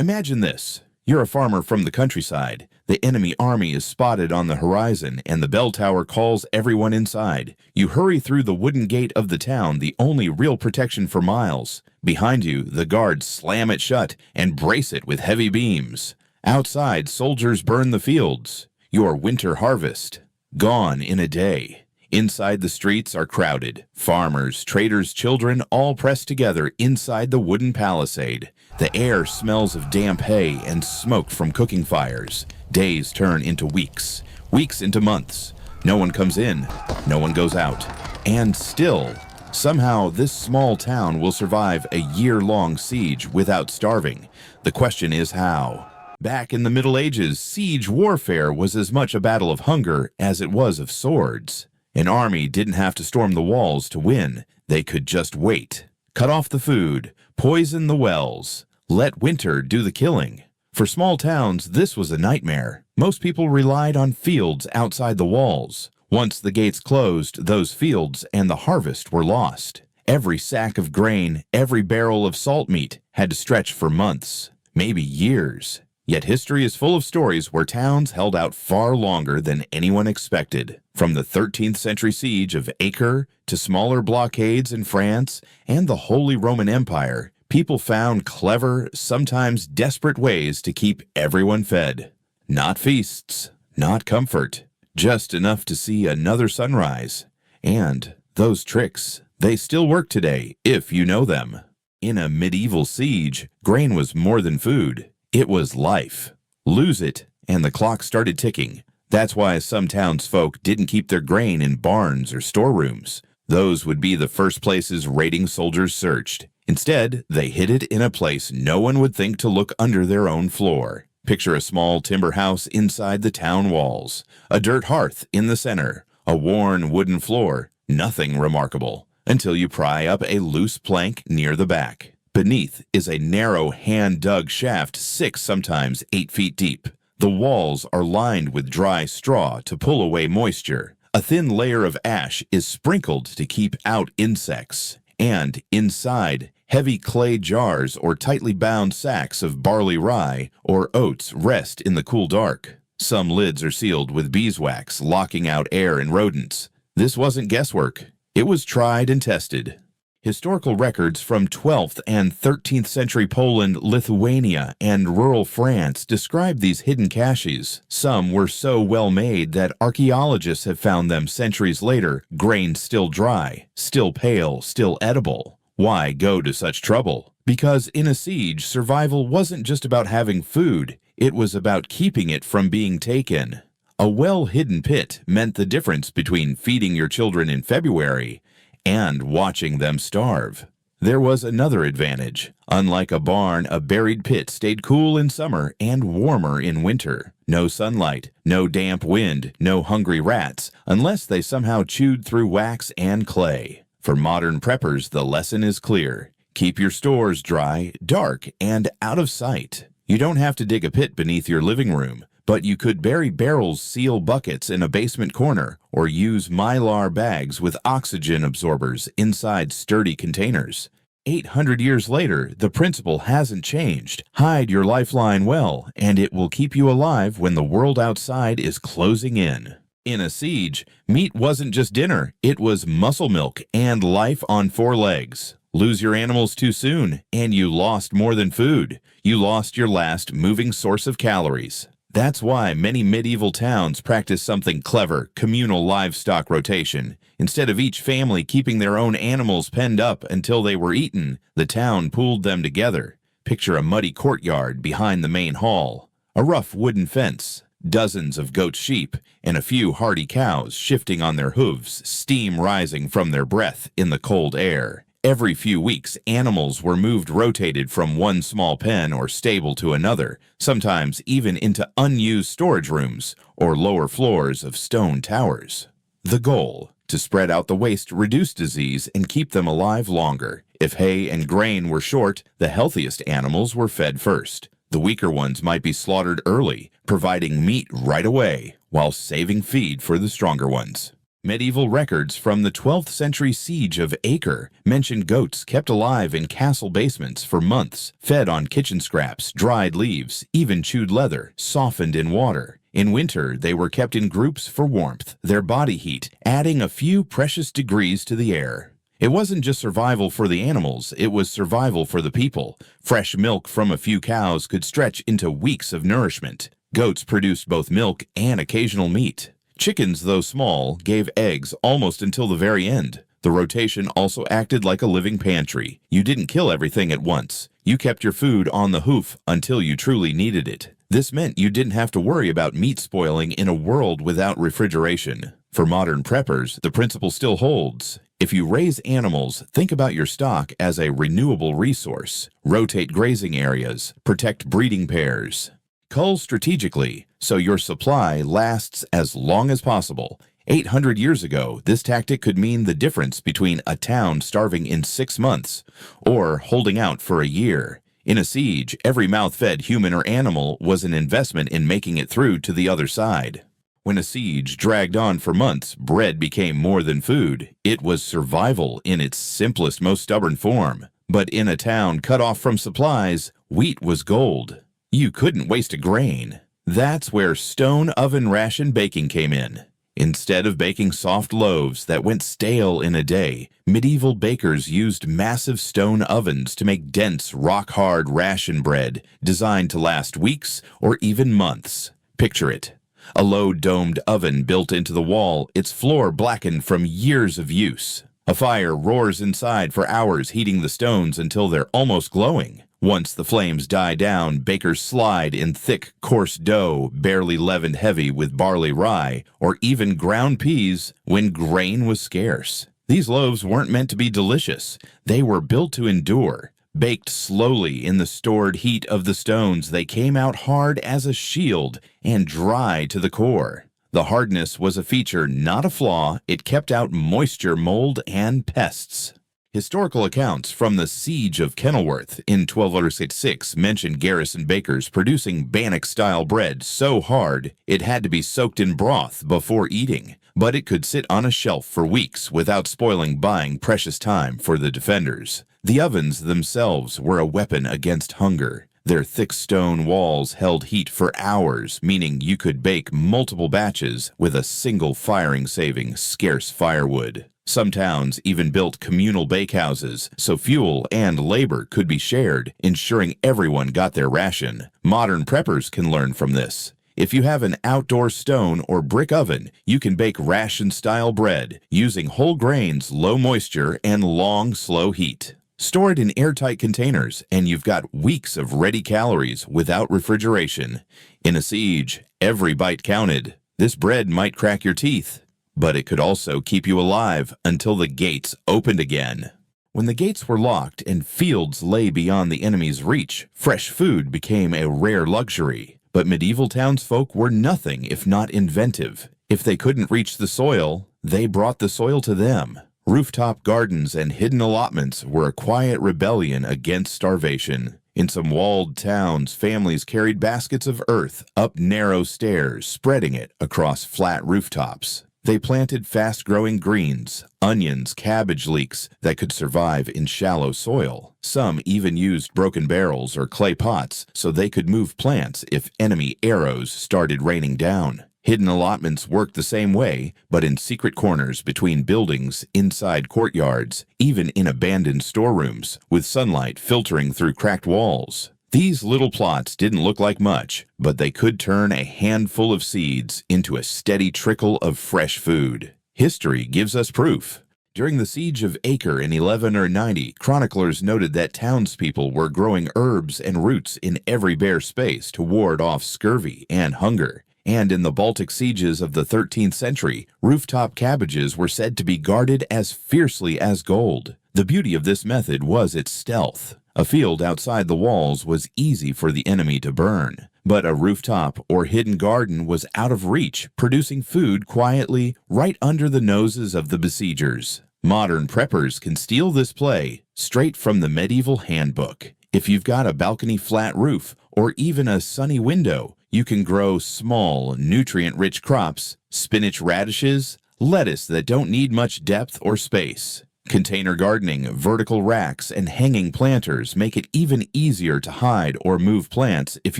Imagine this. You're a farmer from the countryside. The enemy army is spotted on the horizon, and the bell tower calls everyone inside. You hurry through the wooden gate of the town, the only real protection for miles. Behind you, the guards slam it shut and brace it with heavy beams. Outside, soldiers burn the fields. Your winter harvest, gone in a day. Inside, the streets are crowded. Farmers, traders, children, all pressed together inside the wooden palisade. The air smells of damp hay and smoke from cooking fires. Days turn into weeks, weeks into months. No one comes in, no one goes out. And still, somehow this small town will survive a year-long siege without starving. The question is how? Back in the Middle Ages, siege warfare was as much a battle of hunger as it was of swords. An army didn't have to storm the walls to win. They could just wait, cut off the food, poison the wells, let winter do the killing. For small towns, this was a nightmare. Most people relied on fields outside the walls. Once the gates closed, those fields and the harvest were lost. Every sack of grain, every barrel of salt meat had to stretch for months, maybe years. Yet history is full of stories where towns held out far longer than anyone expected. From the 13th century siege of Acre to smaller blockades in France and the Holy Roman Empire, people found clever, sometimes desperate ways to keep everyone fed. Not feasts, not comfort, just enough to see another sunrise. And those tricks, they still work today if you know them. In a medieval siege, grain was more than food. It was life. Lose it, and the clock started ticking. That's why some townsfolk didn't keep their grain in barns or storerooms. Those would be the first places raiding soldiers searched. Instead, they hid it in a place no one would think to look under their own floor. Picture a small timber house inside the town walls, a dirt hearth in the center, a worn wooden floor, nothing remarkable, until you pry up a loose plank near the back. Beneath is a narrow hand-dug shaft 6, sometimes 8 feet deep. The walls are lined with dry straw to pull away moisture. A thin layer of ash is sprinkled to keep out insects. And inside, heavy clay jars or tightly bound sacks of barley rye or oats rest in the cool dark. Some lids are sealed with beeswax, locking out air and rodents. This wasn't guesswork. It was tried and tested. Historical records from 12th and 13th century Poland, Lithuania, and rural France describe these hidden caches. Some were so well made that archaeologists have found them centuries later, grain still dry, still pale, still edible. Why go to such trouble? Because in a siege, survival wasn't just about having food, it was about keeping it from being taken. A well-hidden pit meant the difference between feeding your children in February and watching them starve. There was another advantage. Unlike a barn, a buried pit stayed cool in summer and warmer in winter. No sunlight, no damp wind, no hungry rats, unless they somehow chewed through wax and clay. For modern preppers, the lesson is clear. Keep your stores dry, dark, and out of sight. You don't have to dig a pit beneath your living room, but you could bury barrels, seal buckets in a basement corner, or use mylar bags with oxygen absorbers inside sturdy containers. 800 years later, the principle hasn't changed. Hide your lifeline well, and it will keep you alive when the world outside is closing in. In a siege, meat wasn't just dinner, it was muscle milk and life on 4 legs. Lose your animals too soon, and you lost more than food. You lost your last moving source of calories. That's why many medieval towns practiced something clever, communal livestock rotation. Instead of each family keeping their own animals penned up until they were eaten, the town pooled them together. Picture a muddy courtyard behind the main hall, a rough wooden fence, dozens of goat sheep, and a few hardy cows shifting on their hooves, steam rising from their breath in the cold air. Every few weeks, animals were rotated from one small pen or stable to another, sometimes even into unused storage rooms or lower floors of stone towers. The goal: to spread out the waste, reduce disease, and keep them alive longer. If hay and grain were short, the healthiest animals were fed first. The weaker ones might be slaughtered early, providing meat right away, while saving feed for the stronger ones. Medieval records from the 12th century siege of Acre mention goats kept alive in castle basements for months, fed on kitchen scraps, dried leaves, even chewed leather, softened in water. In winter, they were kept in groups for warmth, their body heat adding a few precious degrees to the air. It wasn't just survival for the animals, it was survival for the people. Fresh milk from a few cows could stretch into weeks of nourishment. Goats produced both milk and occasional meat. Chickens, though small, gave eggs almost until the very end. The rotation also acted like a living pantry. You didn't kill everything at once. You kept your food on the hoof until you truly needed it. This meant you didn't have to worry about meat spoiling in a world without refrigeration. For modern preppers, the principle still holds. If you raise animals, think about your stock as a renewable resource. Rotate grazing areas, protect breeding pairs. Cull strategically, so your supply lasts as long as possible. 800 years ago, this tactic could mean the difference between a town starving in 6 months or holding out for a year. In a siege, every mouth-fed human or animal was an investment in making it through to the other side. When a siege dragged on for months, bread became more than food. It was survival in its simplest, most stubborn form. But in a town cut off from supplies, wheat was gold. You couldn't waste a grain. That's where stone oven ration baking came in. Instead of baking soft loaves that went stale in a day, medieval bakers used massive stone ovens to make dense, rock-hard ration bread designed to last weeks or even months. Picture it. A low domed oven built into the wall, its floor blackened from years of use. A fire roars inside for hours, heating the stones until they're almost glowing. Once the flames die down, bakers slide in thick, coarse dough, barely leavened heavy with barley rye, or even ground peas when grain was scarce. These loaves weren't meant to be delicious. They were built to endure. Baked slowly in the stored heat of the stones, they came out hard as a shield and dry to the core. The hardness was a feature, not a flaw. It kept out moisture, mold, and pests. Historical accounts from the Siege of Kenilworth in 1266 mention garrison bakers producing bannock-style bread so hard it had to be soaked in broth before eating, but it could sit on a shelf for weeks without spoiling, buying precious time for the defenders. The ovens themselves were a weapon against hunger. Their thick stone walls held heat for hours, meaning you could bake multiple batches with a single firing, saving scarce firewood. Some towns even built communal bakehouses so fuel and labor could be shared, ensuring everyone got their ration. Modern preppers can learn from this. If you have an outdoor stone or brick oven, you can bake ration-style bread using whole grains, low moisture, and long, slow heat. Store it in airtight containers, and you've got weeks of ready calories without refrigeration. In a siege, every bite counted. This bread might crack your teeth, but it could also keep you alive until the gates opened again. When the gates were locked and fields lay beyond the enemy's reach, fresh food became a rare luxury. But medieval townsfolk were nothing if not inventive. If they couldn't reach the soil, they brought the soil to them. Rooftop gardens and hidden allotments were a quiet rebellion against starvation. In some walled towns, families carried baskets of earth up narrow stairs, spreading it across flat rooftops. They planted fast-growing greens, onions, cabbage leeks that could survive in shallow soil. Some even used broken barrels or clay pots so they could move plants if enemy arrows started raining down. Hidden allotments worked the same way, but in secret corners between buildings, inside courtyards, even in abandoned storerooms, with sunlight filtering through cracked walls. These little plots didn't look like much, but they could turn a handful of seeds into a steady trickle of fresh food. History gives us proof. During the Siege of Acre in 1190, chroniclers noted that townspeople were growing herbs and roots in every bare space to ward off scurvy and hunger. And in the Baltic sieges of the 13th century, rooftop cabbages were said to be guarded as fiercely as gold. The beauty of this method was its stealth. A field outside the walls was easy for the enemy to burn, but a rooftop or hidden garden was out of reach, producing food quietly right under the noses of the besiegers. Modern preppers can steal this play straight from the medieval handbook. If you've got a balcony flat roof or even a sunny window, you can grow small, nutrient-rich crops, spinach radishes, lettuce that don't need much depth or space. Container gardening, vertical racks, and hanging planters make it even easier to hide or move plants if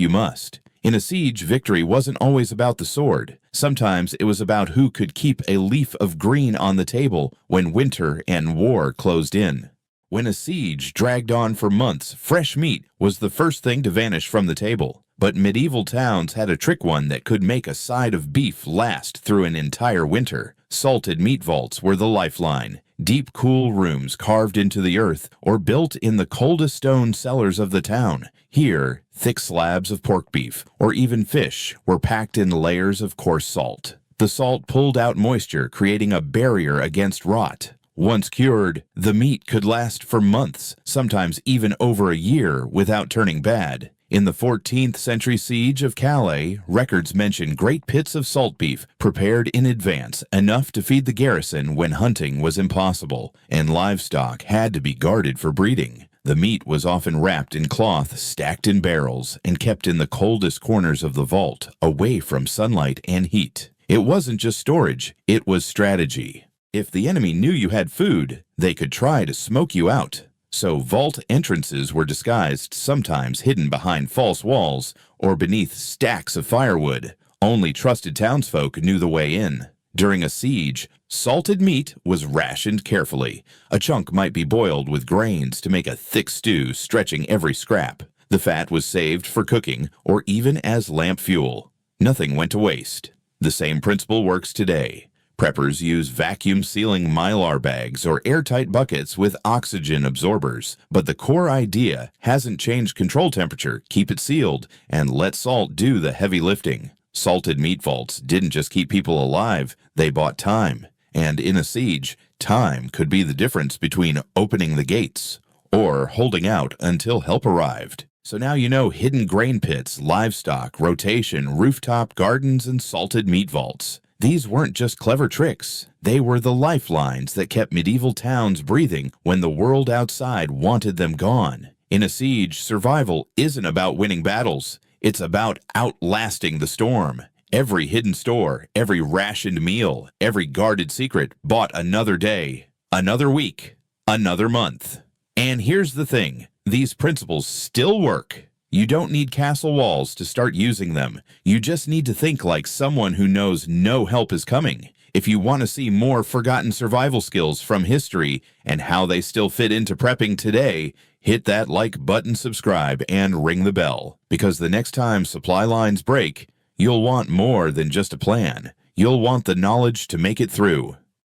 you must. In a siege, victory wasn't always about the sword. Sometimes it was about who could keep a leaf of green on the table when winter and war closed in. When a siege dragged on for months, fresh meat was the first thing to vanish from the table. But medieval towns had a trick one that could make a side of beef last through an entire winter. Salted meat vaults were the lifeline. Deep, cool rooms carved into the earth or built in the coldest stone cellars of the town. Here, thick slabs of pork beef or even fish were packed in layers of coarse salt. The salt pulled out moisture, creating a barrier against rot. Once cured, the meat could last for months, sometimes even over a year, without turning bad. In the 14th century siege of Calais, records mention great pits of salt beef prepared in advance, enough to feed the garrison when hunting was impossible, and livestock had to be guarded for breeding. The meat was often wrapped in cloth, stacked in barrels, and kept in the coldest corners of the vault, away from sunlight and heat. It wasn't just storage, it was strategy. If the enemy knew you had food, they could try to smoke you out. So vault entrances were disguised, sometimes hidden behind false walls or beneath stacks of firewood. Only trusted townsfolk knew the way in. During a siege, salted meat was rationed carefully. A chunk might be boiled with grains to make a thick stew, stretching every scrap. The fat was saved for cooking or even as lamp fuel. Nothing went to waste. The same principle works today. Preppers use vacuum-sealing mylar bags or airtight buckets with oxygen absorbers, but the core idea hasn't changed. Control temperature, keep it sealed, and let salt do the heavy lifting. Salted meat vaults didn't just keep people alive, they bought time. And in a siege, time could be the difference between opening the gates or holding out until help arrived. So now you know hidden grain pits, livestock, rotation, rooftop gardens, and salted meat vaults. These weren't just clever tricks. They were the lifelines that kept medieval towns breathing when the world outside wanted them gone. In a siege, survival isn't about winning battles. It's about outlasting the storm. Every hidden store, every rationed meal, every guarded secret bought another day, another week, another month. And here's the thing, these principles still work. You don't need castle walls to start using them. You just need to think like someone who knows no help is coming. If you want to see more forgotten survival skills from history and how they still fit into prepping today, hit that like button, subscribe, and ring the bell. Because the next time supply lines break, you'll want more than just a plan. You'll want the knowledge to make it through.